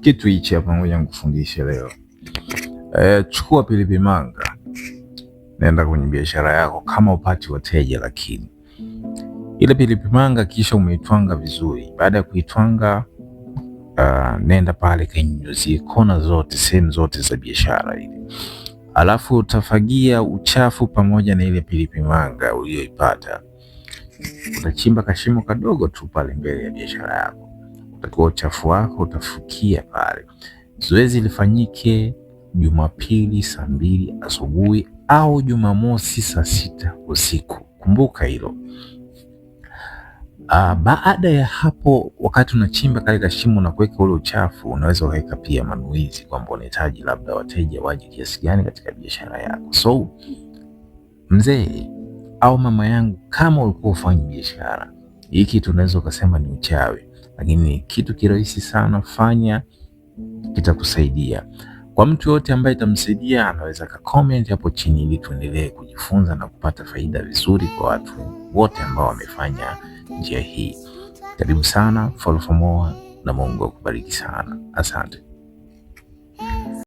kitu hichi hapa, ngoja nikufundishe leo. Chukua pilipili manga, nenda kwenye biashara yako kama upati wateja, lakini ile pilipili manga kisha umeitwanga vizuri. Baada ya kuitwanga, nenda pale kainyunyuzie kona zote, sehemu zote za biashara ile, alafu utafagia uchafu pamoja na ile pilipili manga uliyoipata. Utachimba kashimo kadogo tu pale mbele ya biashara yako, utakuwa uchafu wako utafukia pale. Zoezi lifanyike Jumapili saa 2 asubuhi au Jumamosi saa 6 usiku. Kumbuka hilo. Baada ya hapo, wakati unachimba kale kashimo na kuweka ule uchafu, unaweza kuweka pia manuizi kwamba unahitaji labda wateja waje kiasi gani katika biashara yako. So mzee au mama yangu, kama ulikuwa ufanye biashara hii, kitu unaweza ukasema ni uchawi, lakini kitu kirahisi sana, fanya, kitakusaidia. Kwa mtu yote ambaye itamsaidia, anaweza ka comment hapo chini ili tuendelee kujifunza na kupata faida vizuri kwa watu wote ambao wamefanya njia hii. Karibu sana, follow for more, na Mungu akubariki sana. Asante.